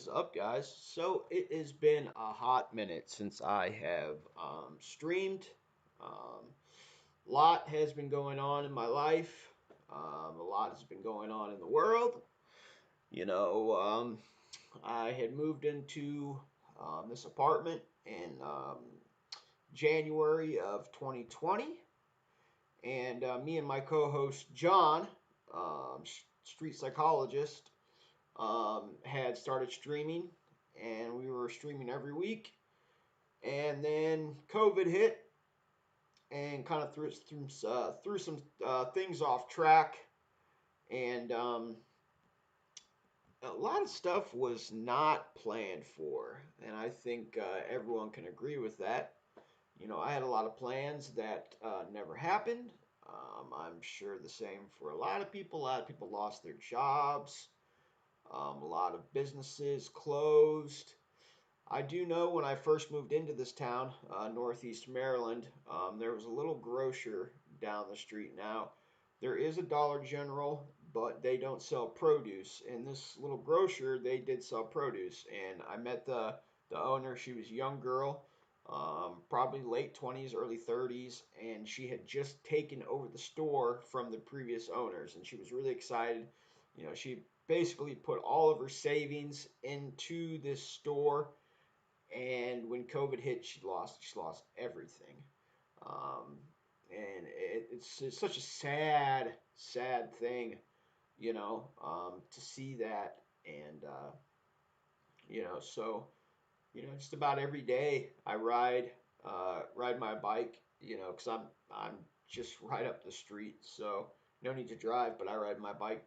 is up, guys? So it has been a hot minute since I have streamed. A lot has been going on in my life. A lot has been going on in the world. You know, I had moved into this apartment in January of 2020, and me and my co-host John, street psychologist, had started streaming, and we were streaming every week. And then COVID hit and kind of threw some things off track, and a lot of stuff was not planned for. And I think everyone can agree with that. I had a lot of plans that never happened. I'm sure the same for a lot of people. A lot of people lost their jobs. A lot of businesses closed. I do know when I first moved into this town, northeast Maryland, there was a little grocer down the street. Now, there is a Dollar General, but they don't sell produce. In this little grocer, they did sell produce, and I met the owner. She was a young girl, probably late 20s, early 30s, and she had just taken over the store from the previous owners, and she was really excited. She basically put all of her savings into this store, and when COVID hit, she lost everything. Um, and it's such a sad thing, to see that. And so just about every day I ride my bike, because I'm just right up the street, so no need to drive, but I ride my bike,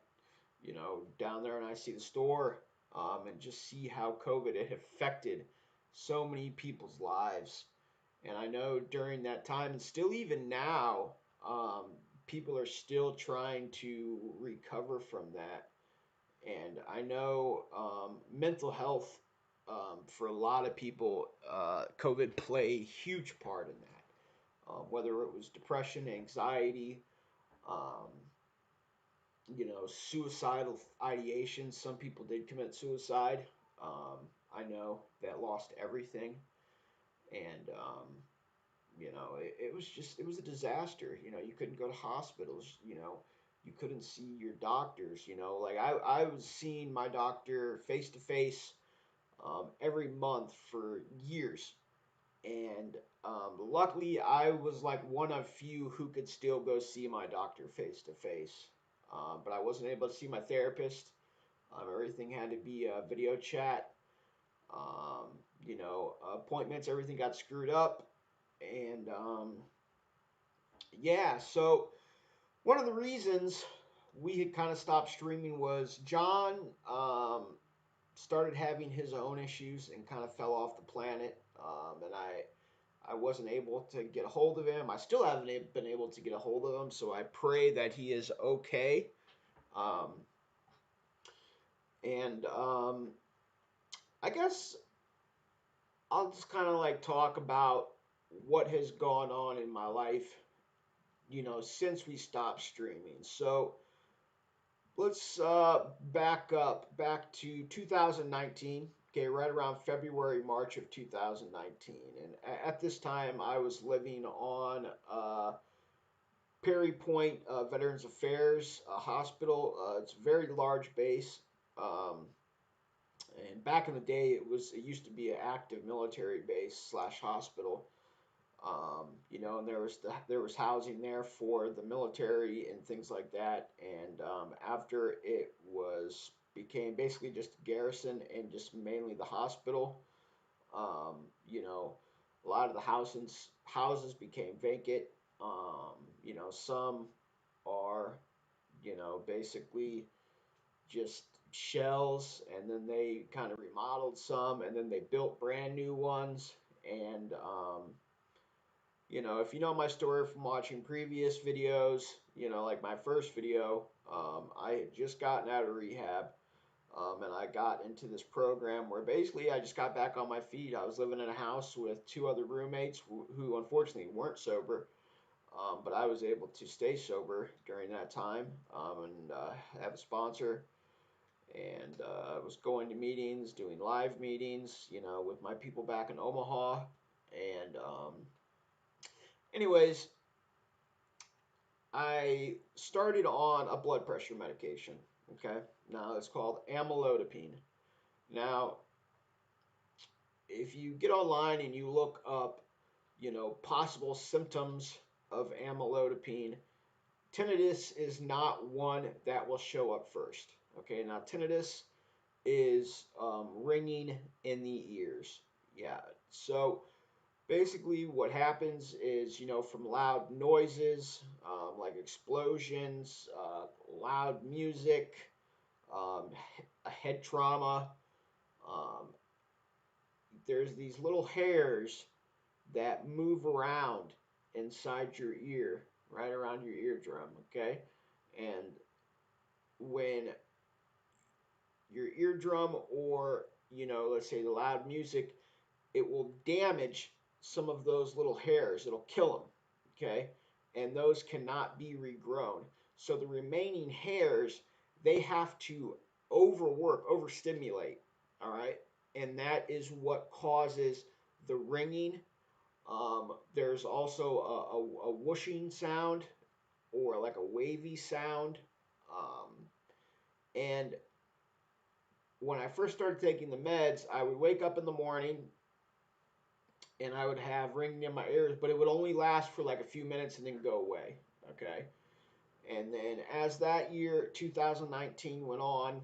down there, and I see the store, and just see how COVID had affected so many people's lives. And I know during that time, and still even now, um, people are still trying to recover from that. And I know mental health, for a lot of people, COVID played a huge part in that. Whether it was depression, anxiety, um, suicidal ideation. Some people did commit suicide. Um, I know that lost everything, and it was a disaster. You couldn't go to hospitals. You couldn't see your doctors. Like I was seeing my doctor face to face every month for years, and luckily I was like one of few who could still go see my doctor face to face. But I wasn't able to see my therapist. Everything had to be a video chat. Appointments, everything got screwed up, and yeah. So one of the reasons we had kind of stopped streaming was John started having his own issues and kind of fell off the planet, and I wasn't able to get a hold of him. I still haven't been able to get a hold of him, so I pray that he is okay. Um, and I guess I'll just kind of like talk about what has gone on in my life, since we stopped streaming. So let's back to 2019. Okay, right around February, March of 2019, and at this time, I was living on Perry Point Veterans Affairs Hospital. It's a very large base. Um, and back in the day, it used to be an active military base slash hospital. And there was housing there for the military and things like that. And after it was became basically just garrison and just mainly the hospital, um, you know, a lot of the houses became vacant. Some are basically just shells, and then they kind of remodeled some, and then they built brand new ones. And if you know my story from watching previous videos, like my first video, I had just gotten out of rehab, and I got into this program where basically I just got back on my feet. I was living in a house with two other roommates who unfortunately weren't sober, but I was able to stay sober during that time, and have a sponsor. and I was going to meetings, doing live meetings, with my people back in Omaha. And anyways, I started on a blood pressure medication. Okay, now it's called amlodipine. Now, if you get online and you look up, possible symptoms of amlodipine, tinnitus is not one that will show up first. Okay, now tinnitus is ringing in the ears. Yeah, so basically what happens is, from loud noises, like explosions, loud music, um, a head trauma, um, there's these little hairs that move around inside your ear, right around your eardrum, okay? And when your eardrum, or, let's say the loud music, it will damage some of those little hairs. It'll kill them, okay? And those cannot be regrown. So the remaining hairs, they have to overwork, overstimulate, all right? And that is what causes the ringing. There's also a whooshing sound, or like a wavy sound. Um, and when I first started taking the meds, I would wake up in the morning and I would have ringing in my ears, but it would only last for like a few minutes and then go away. Okay. And then as that year, 2019, went on,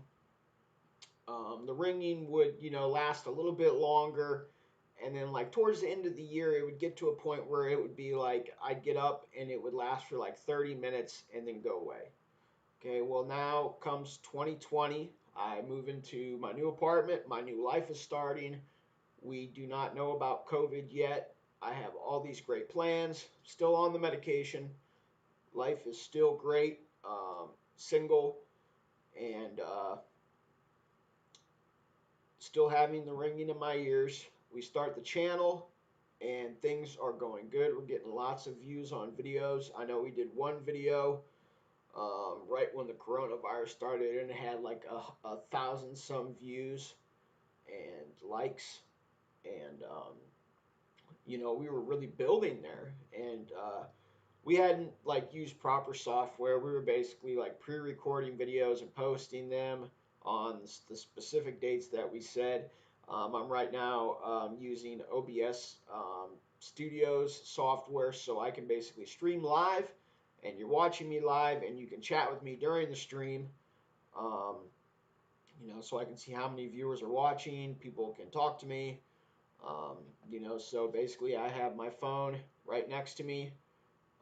the ringing would, last a little bit longer. And then, like, towards the end of the year, it would get to a point where it would be like I'd get up and it would last for like 30 minutes and then go away. Okay. Well, now comes 2020. I move into my new apartment. My new life is starting. We do not know about COVID yet. I have all these great plans, still on the medication. Life is still great, single, and still having the ringing in my ears. We start the channel, and things are going good. We're getting lots of views on videos. I know we did one video right when the coronavirus started, and it had like a thousand some views and likes. And we were really building there, and we hadn't like used proper software. We were basically like pre-recording videos and posting them on the specific dates that we said. I'm right now using OBS Studios software, so I can basically stream live, and you're watching me live, and you can chat with me during the stream. Um, so I can see how many viewers are watching. People can talk to me. Um, so basically, I have my phone right next to me,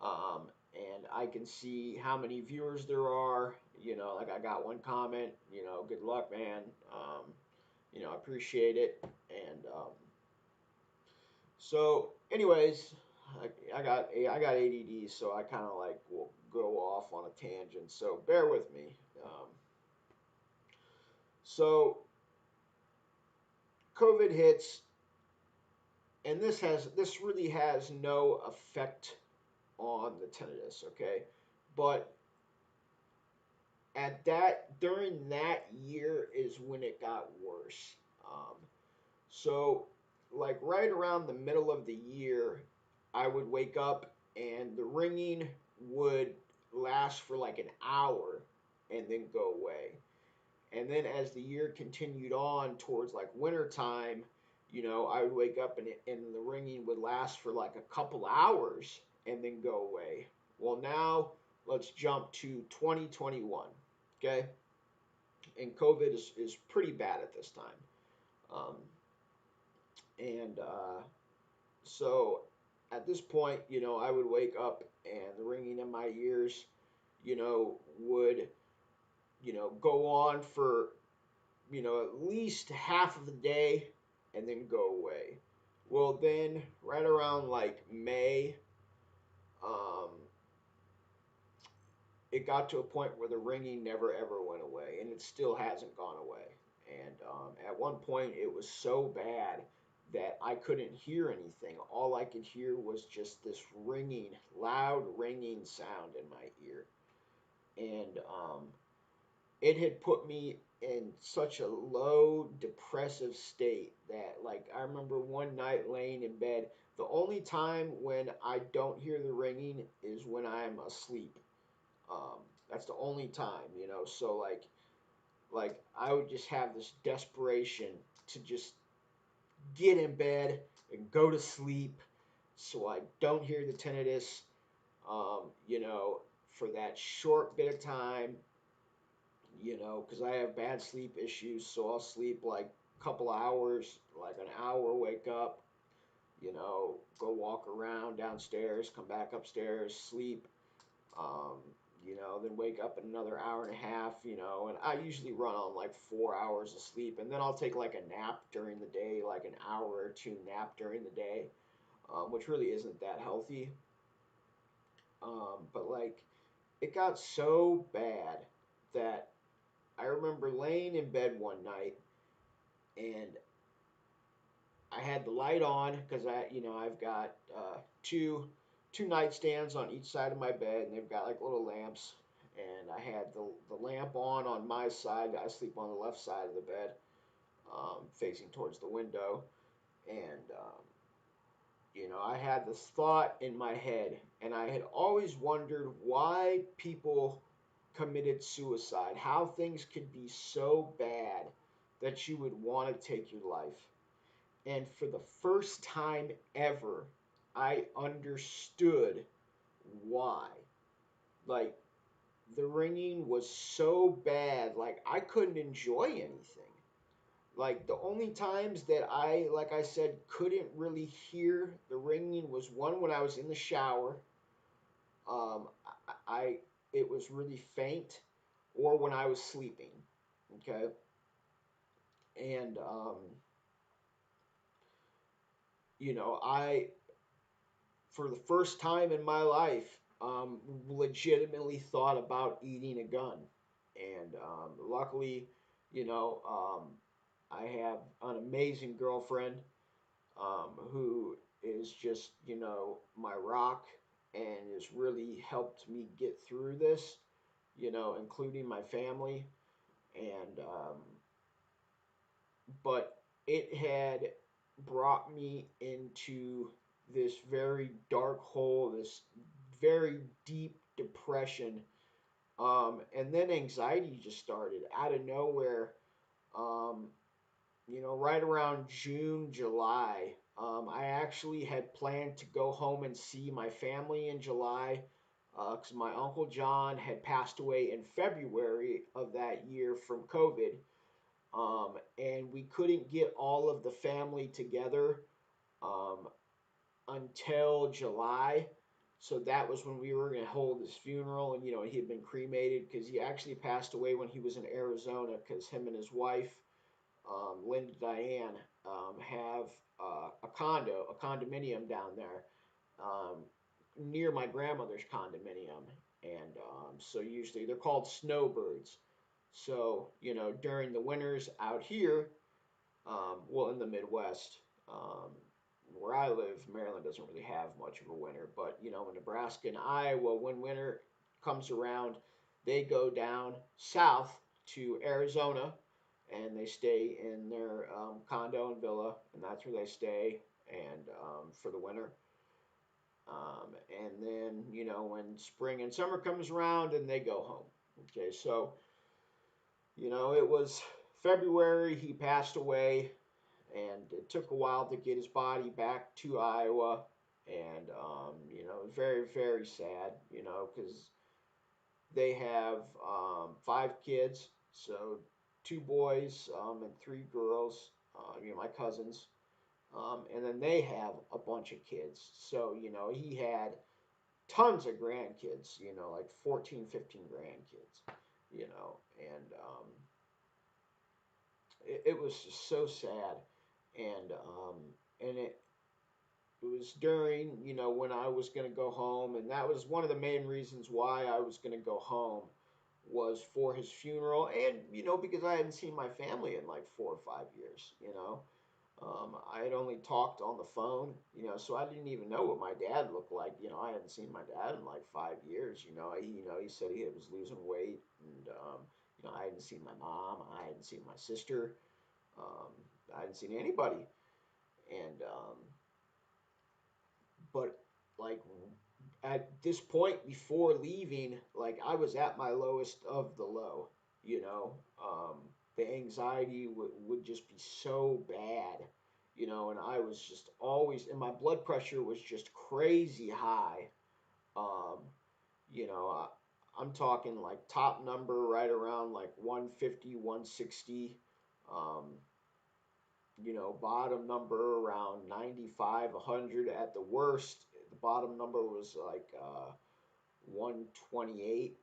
and I can see how many viewers there are. Like, I got one comment, good luck, man. I appreciate it. And so, anyways, I got ADD, so I kind of like will go off on a tangent. So bear with me. So COVID hits, and this really has no effect on the tinnitus, okay? But during that year is when it got worse. Um, so, like right around the middle of the year, I would wake up and the ringing would last for like an hour and then go away. And then as the year continued on towards like winter time, I would wake up and the ringing would last for like a couple hours and then go away. Well, now let's jump to 2021. Okay. And COVID is pretty bad at this time. Um, and so at this point, I would wake up and the ringing in my ears, would, go on for, at least half of the day and then go away. Well, then right around like May, um, it got to a point where the ringing never ever went away, and it still hasn't gone away. And at one point, it was so bad that I couldn't hear anything. All I could hear was just this ringing, loud ringing sound in my ear. And it had put me in such a low depressive state that, like, I remember one night laying in bed. The only time when I don't hear the ringing is when I'm asleep. um, that's the only time, so like I would just have this desperation to just get in bed and go to sleep so I don't hear the tinnitus, you know, for that short bit of time, because I have bad sleep issues. So I'll sleep like a couple hours, like an hour, wake up, go walk around downstairs, come back upstairs, sleep, um, then wake up in another hour and a half, and I usually run on like 4 hours of sleep, and then I'll take like a nap during the day, like an hour or two nap during the day, which really isn't that healthy. But like, it got so bad that I remember laying in bed one night and I had the light on because I've got two nightstands on each side of my bed, and they've got like little lamps. And I had the lamp on my side. I sleep on the left side of the bed, facing towards the window. And I had this thought in my head, and I had always wondered why people committed suicide, how things could be so bad that you would want to take your life. And for the first time ever, I understood why. Like, the ringing was so bad, like, I couldn't enjoy anything. Like, the only times that like I said, couldn't really hear the ringing was one when I was in the shower. I it was really faint, or when I was sleeping. Okay, and I for the first time in my life, legitimately thought about eating a gun. And luckily, I have an amazing girlfriend, who is just, my rock and has really helped me get through this, including my family. And, but it had brought me into this very dark hole, this very deep depression. And then anxiety just started out of nowhere. Um, right around June, July, I actually had planned to go home and see my family in July because my Uncle John had passed away in February of that year from COVID. And we couldn't get all of the family together um, until July. So that was when we were going to hold his funeral. And, he had been cremated because he actually passed away when he was in Arizona because him and his wife, Linda Diane, have a condominium down there, um, near my grandmother's condominium. And so usually they're called snowbirds. So, during the winters out here, well, in the Midwest, um, where I live, Maryland doesn't really have much of a winter. But, in Nebraska and Iowa, when winter comes around, they go down south to Arizona and they stay in their condo and villa, and that's where they stay and for the winter. And then, when spring and summer comes around, and they go home. Okay, so, it was February, he passed away, and it took a while to get his body back to Iowa. And, it was very, very sad, because they have 5 kids, so 2 boys and 3 girls, my cousins. And then they have a bunch of kids. So, he had tons of grandkids, like 14, 15 grandkids, and it was just so sad. And it was during, when I was going to go home, and that was one of the main reasons why I was going to go home, was for his funeral, and because I hadn't seen my family in like 4 or 5 years. I had only talked on the phone, so I didn't even know what my dad looked like. I hadn't seen my dad in like 5 years. He said he was losing weight, and I hadn't hadn't seen my mom. I hadn't seen my sister. Um, I hadn't seen anybody. And but like at this point before leaving, like I was at my lowest of the low. You know, the anxiety would just be so bad. You know, and I was just always, and my blood pressure was just crazy high. Um, you know, I'm talking like top number right around like 150, 160. Um, you know, bottom number around 95, 100 at the worst. The bottom number was like 128,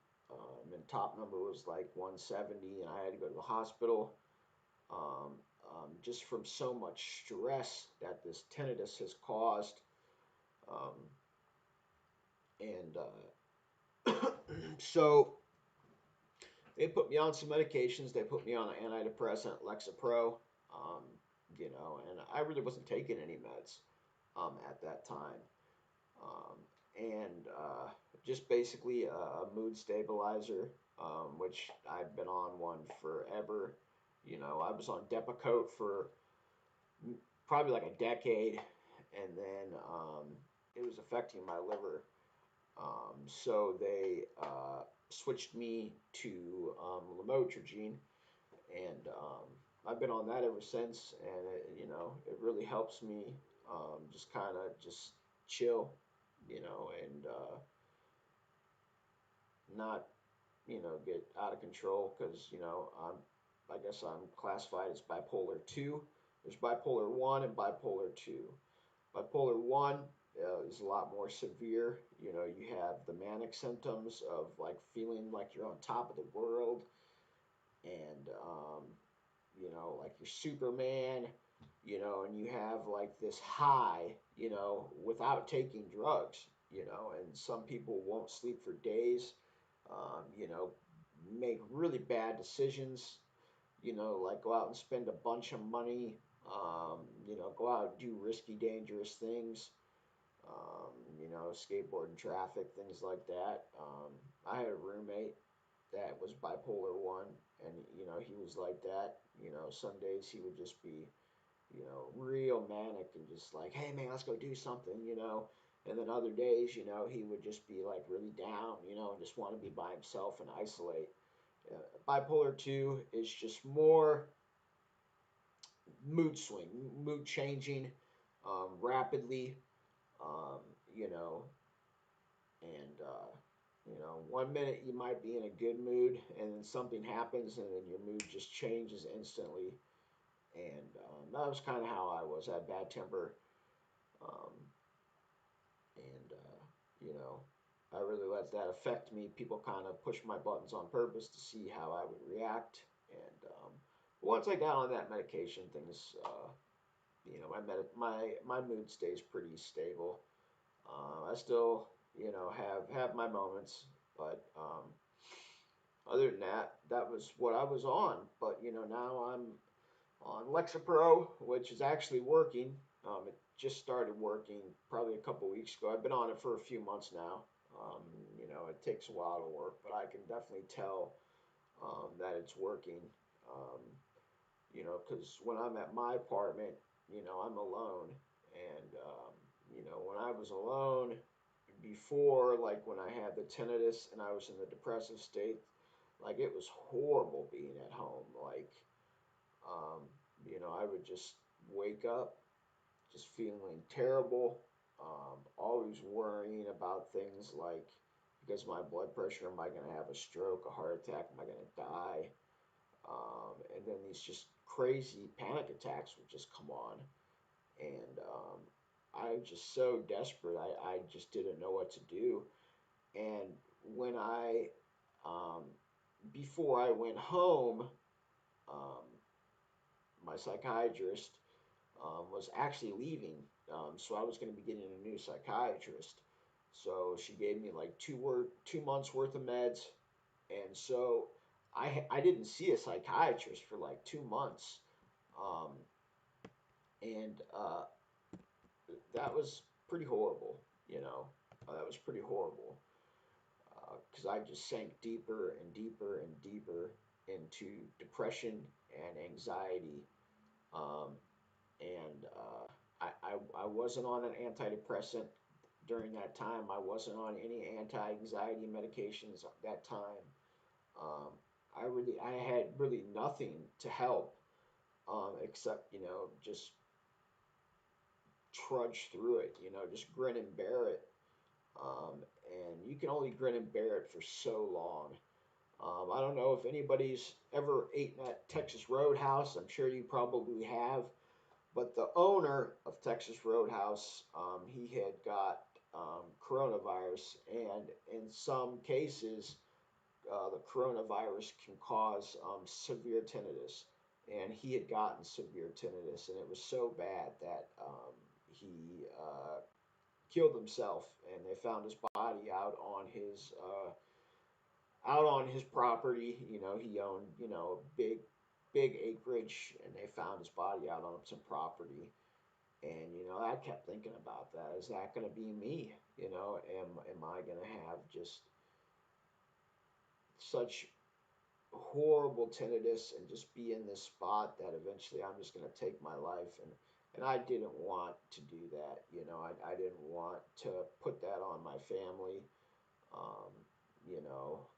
and top number was like 170, and I had to go to the hospital just from so much stress that this tinnitus has caused. Um, and so they put me on some medications. They put me on an antidepressant, Lexapro, um, you know, and I really wasn't taking any meds at that time. Um, and just basically a mood stabilizer, which I've been on one forever. You know, I was on Depakote for probably like a decade, and then it was affecting my liver. So they switched me to lamotrigine, and I've been on that ever since. And you know, it really helps me just kind of just chill, you know, and not get out of control because I guess I'm classified as bipolar two. There's bipolar one and bipolar two. Bipolar one is a lot more severe. You know, you have the manic symptoms of like feeling like you're on top of the world, and like you're Superman, and you have like this high, without taking drugs, and some people won't sleep for days, you know, make really bad decisions, like go out and spend a bunch of money, go out and do risky, dangerous things, skateboard in traffic, things like that. I had a roommate that was bipolar one, and he was like that. Some days he would just be, real manic and just like, hey man, let's go do something, and then other days, he would just be like really down, and just want to be by himself and isolate. Bipolar two is just more mood swing, mood changing, rapidly, um, you know, and 1 minute you might be in a good mood, and then something happens, and then your mood just changes instantly. And that was kind of how I was. I had bad temper, um, and I really let that affect me. People kind of push my buttons on purpose to see how I would react. And once I got on that medication, things, my mood stays pretty stable. I still, have my moments, but other than that, that was what I was on. But now I'm on Lexapro, which is actually working. It just started working probably a couple weeks ago. I've been on it for a few months now. It takes a while to work, but I can definitely tell that it's working. Um, because when I'm at my apartment, I'm alone. And, when I was alone before, like when I had the tinnitus and I was in the depressive state, like it was horrible being at home. Like, um, I would just wake up just feeling terrible, always worrying about things like, because my blood pressure, am I going to have a stroke, a heart attack, am I going to die? And then these just crazy panic attacks would just come on. And I was just so desperate. I just didn't know what to do. And when um, before I went home, um, my psychiatrist was actually leaving. So I was going to be getting a new psychiatrist. So she gave me like 2 months worth of meds. And so I didn't see a psychiatrist for like 2 months. Um, and that was pretty horrible, that was pretty horrible because I just sank deeper and deeper and deeper into to depression and anxiety. Um, and I wasn't on an antidepressant during that time. I wasn't on any anti-anxiety medications at that time. Um, I had really nothing to help except just trudge through it. Just grin and bear it. And you can only grin and bear it for so long. I don't know if anybody's ever eaten at Texas Roadhouse. I'm sure you probably have. But the owner of Texas Roadhouse, he had got coronavirus, and in some cases, the coronavirus can cause severe tinnitus. And he had gotten severe tinnitus, and it was so bad that he killed himself, and they found his body out on his property. He owned big acreage, and they found his body out on some property. And I kept thinking about that. Is that going to be me? Am I going to have just such horrible tinnitus and just be in this spot that eventually I'm just going to take my life? And I didn't want to do that. I didn't want to put that on my family. Um,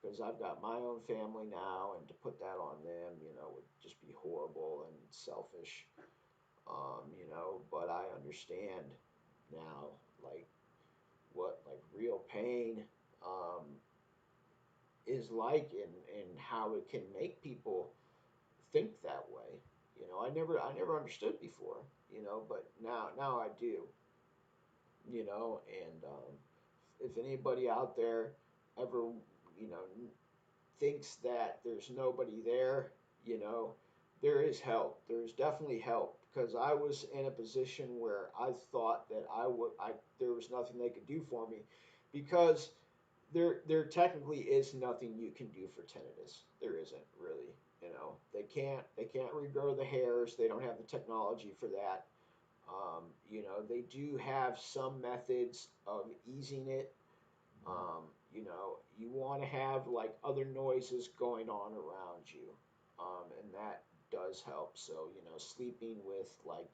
because I've got my own family now, and to put that on them, would just be horrible and selfish. But I understand now, like what like real pain um, is like, and how it can make people think that way. I never understood before. But now I do. And if anybody out there ever you know thinks that there's nobody there, you know, there is help. There's definitely help, because I was in a position where I thought that there was nothing they could do for me, because there technically is nothing you can do for tinnitus. There isn't really. They can't regrow the hairs. They don't have the technology for that. They do have some methods of easing it. You want to have like other noises going on around you, and that does help. So, sleeping with like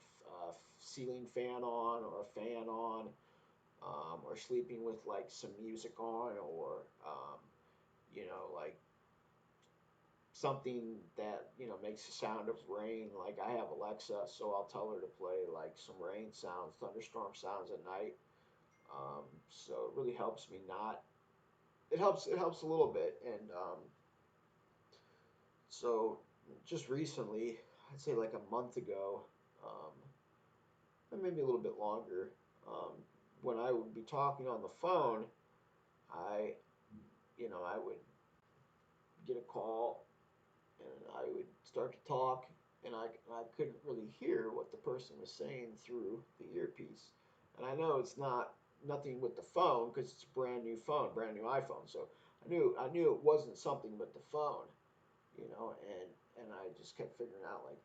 ceiling fan on or a fan on, or sleeping with like some music on, or like something that makes the sound of rain. Like I have Alexa, so I'll tell her to play like some rain sounds, thunderstorm sounds at night. So it really helps me not. It helps a little bit, and so just recently, I'd say like a month ago, um, and maybe a little bit longer, um, when I would be talking on the phone, I I would get a call, and I would start to talk, and I couldn't really hear what the person was saying through the earpiece. And I know it's nothing with the phone, because it's a brand new phone, brand new iPhone. So I knew it wasn't something but the phone, and I just kept figuring out, like,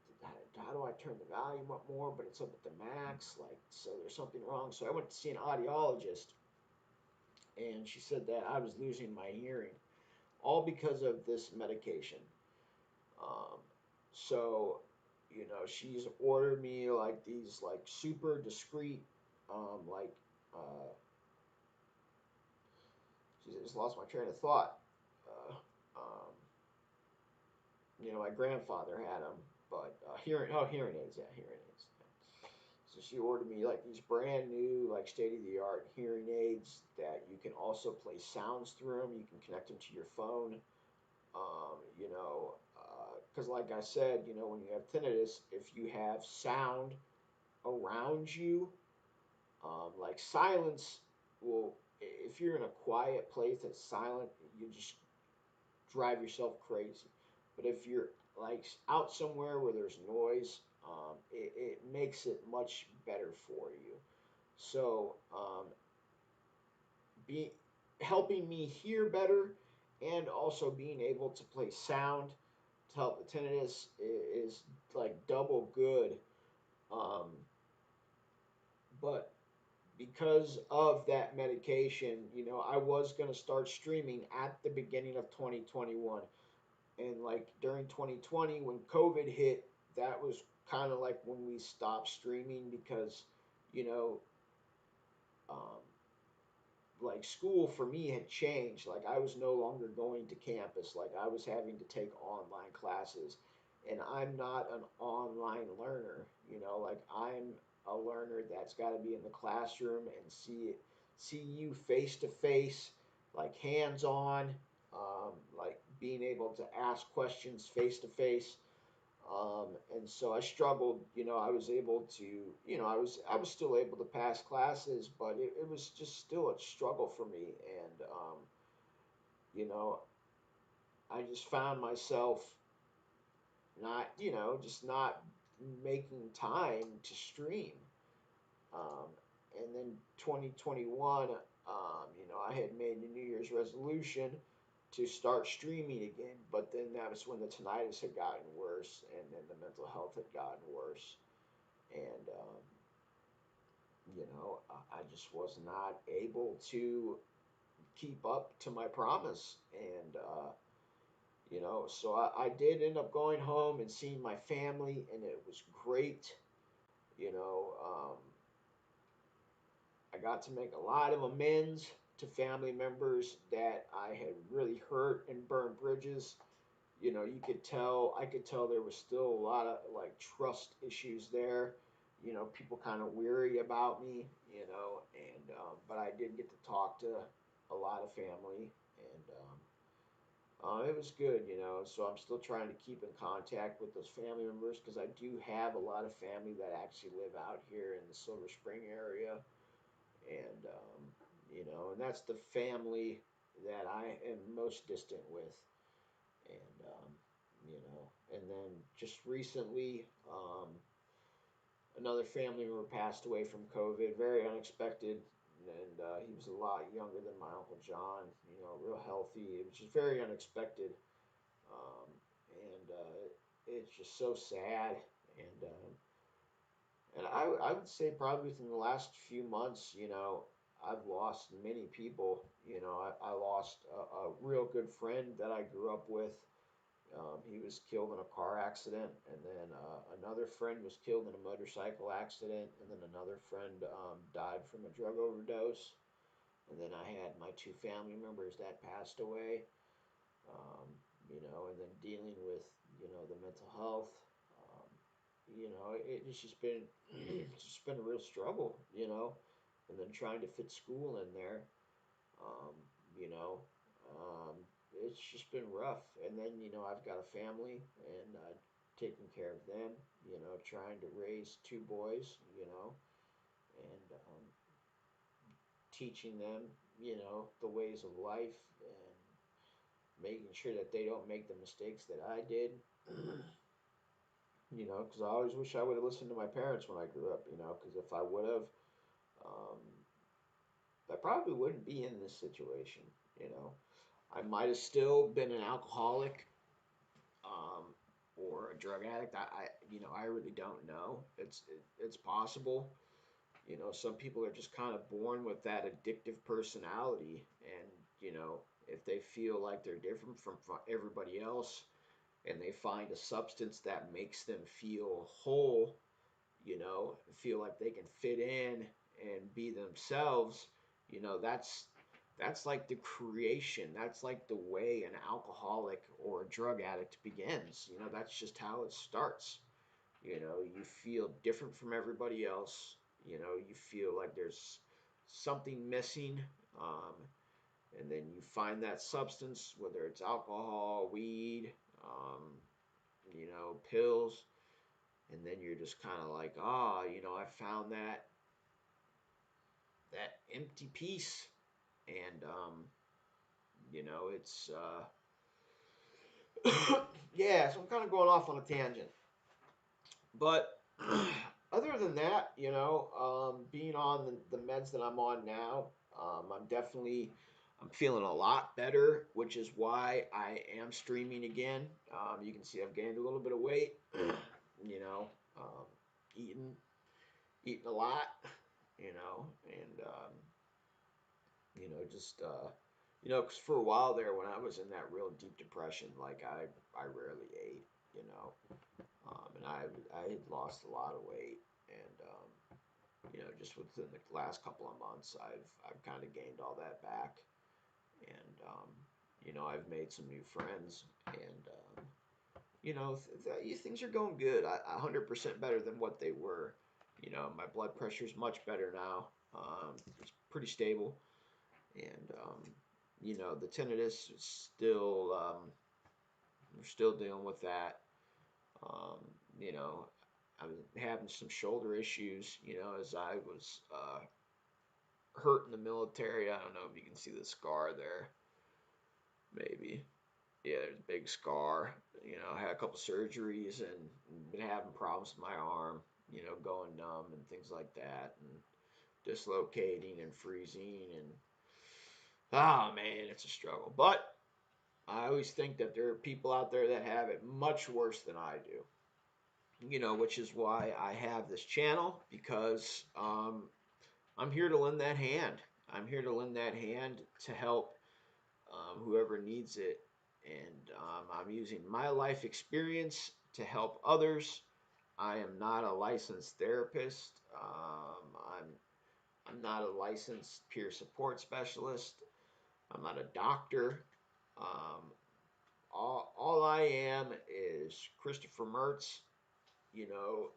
how do I turn the volume up more, but it's up at the max, like, so there's something wrong. So I went to see an audiologist, and she said that I was losing my hearing, all because of this medication. Um, so, she's ordered me like these like super discreet, like, uh, she just lost my train of thought. Uh, um, my grandfather had them, but hearing aids, yeah, hearing aids. Yeah. So she ordered me like these brand new, like state of the art hearing aids that you can also play sounds through them. You can connect them to your phone. Because like I said, when you have tinnitus, if you have sound around you, like silence will, if you're in a quiet place that's silent, you just drive yourself crazy. But if you're like out somewhere where there's noise, it makes it much better for you. So, be helping me hear better, and also being able to play sound to help the tinnitus is like double good. Um, but because of that medication, I was going to start streaming at the beginning of 2021, And like during 2020 when COVID hit, that was kind of like when we stopped streaming because, you know, um, like school for me had changed. Like I was no longer going to campus. Like I was having to take online classes, and I'm not an online learner. Like I'm a learner that's got to be in the classroom and see you face to face, like hands on, like being able to ask questions face to face. And so I struggled. I was able to, I was still able to pass classes, but it was just still a struggle for me. And you know, I just found myself not, just not making time to stream. Um, and then 2021, I had made a New Year's resolution to start streaming again, but then that was when the tinnitus had gotten worse, and then the mental health had gotten worse. And I just was not able to keep up to my promise. And so I did end up going home and seeing my family, and it was great. you know um, I got to make a lot of amends to family members that I had really hurt and burned bridges. I could tell there was still a lot of like trust issues there. People kind of weary about me, and but I did get to talk to a lot of family, and it was good. So I'm still trying to keep in contact with those family members because I do have a lot of family that actually live out here in the Silver Spring area, and and that's the family that I am most distant with. And and then just recently, another family member passed away from COVID, very unexpected, and he was a lot younger than my uncle John. Real healthy. It was just very unexpected, um, and it's just so sad. And I would say probably within the last few months, I've lost many people. I lost a real good friend that I grew up with. He was killed in a car accident, and then another friend was killed in a motorcycle accident, and then another friend died from a drug overdose. And then I had my two family members that passed away, um, and then dealing with, the mental health. Um, it's just been it's just been a real struggle, and then trying to fit school in there. Um, you know, um, it's just been rough. And then, I've got a family, and taking care of them, trying to raise two boys, and teaching them, the ways of life, and making sure that they don't make the mistakes that I did. Because I always wish I would have listened to my parents when I grew up, because if I would have, um, I probably wouldn't be in this situation, you know. I might have still been an alcoholic, um, or a drug addict. I really don't know. It's possible. Some people are just kind of born with that addictive personality, and if they feel like they're different from everybody else, and they find a substance that makes them feel whole, feel like they can fit in and be themselves, that's like the creation. That's like the way an alcoholic or a drug addict begins. That's just how it starts. You feel different from everybody else. You feel like there's something missing. Um, and then you find that substance, whether it's alcohol, weed, pills, and then you're just kind of like, I found that empty piece, and it's yeah. So I'm kind of going off on a tangent, but other than that, being on the meds that I'm on now, I'm feeling a lot better, which is why I am streaming again. You can see I've gained a little bit of weight, you know, um, eating eating a lot, and just Because for a while there, when I was in that real deep depression, like I rarely ate, you know, and I had lost a lot of weight, and just within the last couple of months, I've kind of gained all that back, and I've made some new friends, and things are going good. 100% better than what they were. My blood pressure is much better now. It's pretty stable, and the tinnitus is still we're still dealing with that. Um, you know, I'm having some shoulder issues. As I was hurt in the military. I don't know if you can see the scar there. Maybe. Yeah, there's a big scar. I had a couple surgeries and been having problems with my arm. Going numb and things like that, and dislocating and freezing and man, it's a struggle. But I always think that there are people out there that have it much worse than I do. Which is why I have this channel because I'm here to lend that hand. I'm here to lend that hand to help whoever needs it. And I'm using my life experience to help others. I am not a licensed therapist. I'm not a licensed peer support specialist. I'm not a doctor. Um, all I am is Christopher Mertz, you know,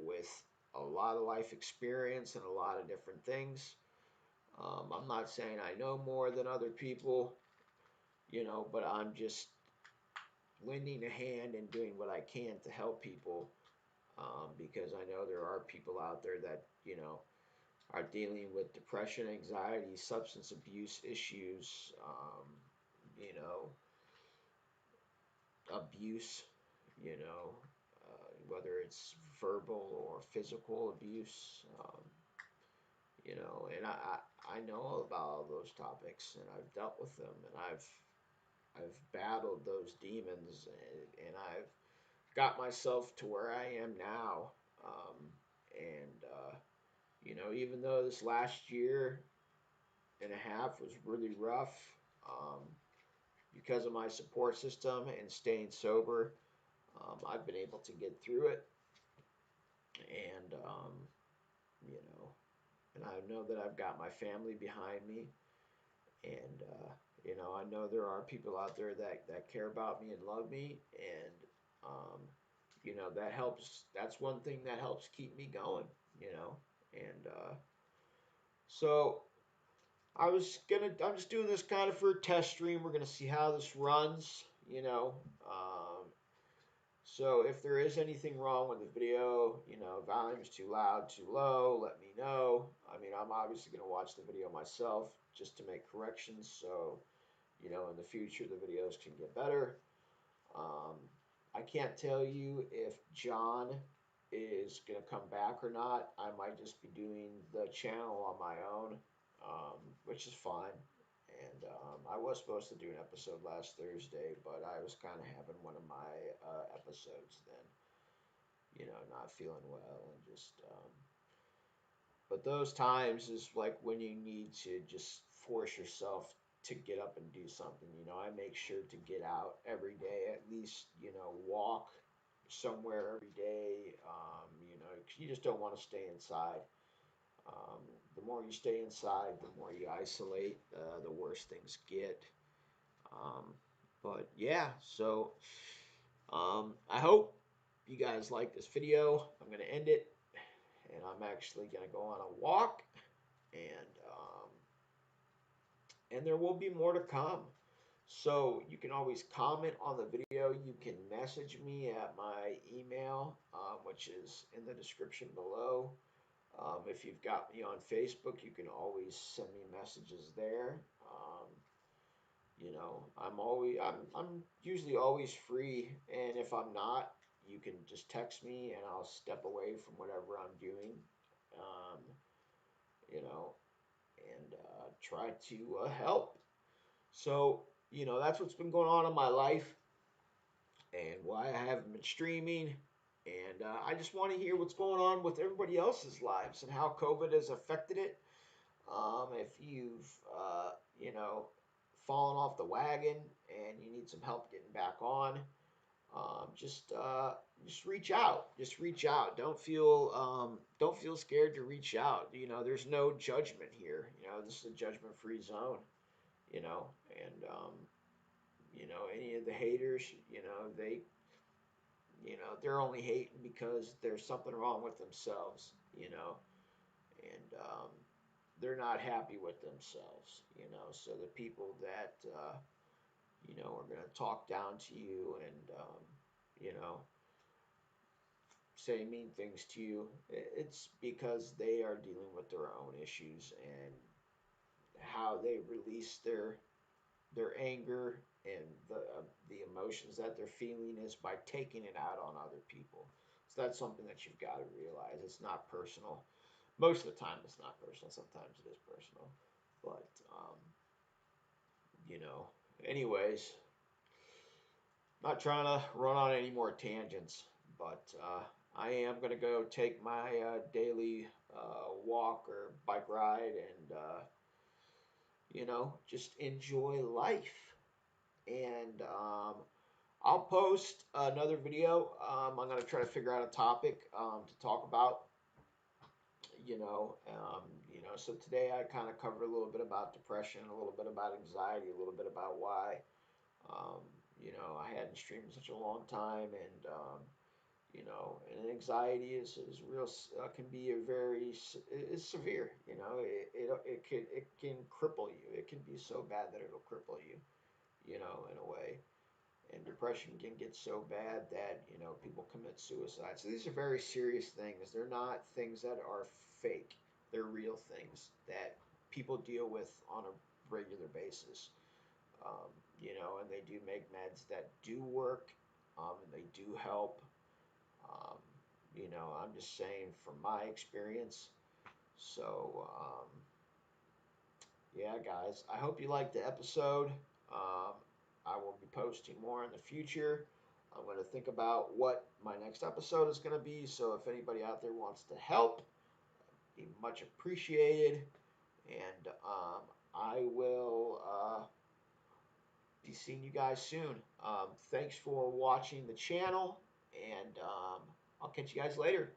with a lot of life experience and a lot of different things. I'm not saying I know more than other people, but I'm just lending a hand and doing what I can to help people because I know there are people out there that, are dealing with depression, anxiety, substance abuse issues, you know, abuse, whether it's verbal or physical abuse, and I know about all those topics and I've dealt with them and I've battled those demons and I've got myself to where I am now. Um, and, even though this last year and a half was really rough, um, because of my support system and staying sober, I've been able to get through it. And, you know, and I know that I've got my family behind me. And, I know there are people out there that care about me and love me. And, um, that helps. That's one thing that helps keep me going, you know. And so I'm just doing this kind of for a test stream. We're gonna see how this runs, So if there is anything wrong with the video, volume is too loud, too low, let me know. I mean, I'm obviously gonna watch the video myself just to make corrections, so in the future the videos can get better. Um, I can't tell you if John is going to come back or not. I might just be doing the channel on my own, which is fine. And I was supposed to do an episode last Thursday, but I was kind of having one of my episodes then, not feeling well and just. But those times is like when you need to just force yourself to get up and do something. I make sure to get out every day, at least, walk somewhere every day. 'Cause you just don't want to stay inside. The more you stay inside, the more you isolate, the worse things get. Um, but yeah, so I hope you guys like this video. I'm going to end it, and I'm actually going to go on a walk, and there will be more to come. So you can always comment on the video. You can message me at my email, which is in the description below. If you've got me on Facebook, you can always send me messages there. I'm usually always free, and if I'm not, you can just text me, and I'll step away from whatever I'm doing. Um, you know, and try to help. So, that's what's been going on in my life and why I haven't been streaming. And I just want to hear what's going on with everybody else's lives and how COVID has affected it. If you've you know, fallen off the wagon and you need some help getting back on, just reach out. Just reach out. Don't feel scared to reach out. There's no judgment here. This is a judgment-free zone. And any of the haters, they're only hating because there's something wrong with themselves. And they're not happy with themselves. So the people that are going to talk down to you and you know say mean things to you, it's because they are dealing with their own issues, and how they release their anger and the emotions that they're feeling is by taking it out on other people. So that's something that you've got to realize. It's not personal. Most of the time, it's not personal. Sometimes it is personal, but you know. Anyways, not trying to run on any more tangents, but I am going to go take my daily walk or bike ride and, just enjoy life. And I'll post another video. I'm going to try to figure out a topic to talk about. So today I kind of covered a little bit about depression, a little bit about anxiety, a little bit about why um, I hadn't streamed in such a long time, and anxiety is real, can be a very is severe. It can cripple you. It can be so bad that it'll cripple you. In a way. And depression can get so bad that people commit suicide. So these are very serious things. They're not things that are fake. They're real things that people deal with on a regular basis. And they do make meds that do work, and they do help. Um, I'm just saying from my experience. So, yeah, guys, I hope you liked the episode. Um, I will be posting more in the future. I'm going to think about what my next episode is going to be. So, if anybody out there wants to help, be much appreciated. And I will be seeing you guys soon. Thanks for watching the channel, and I'll catch you guys later.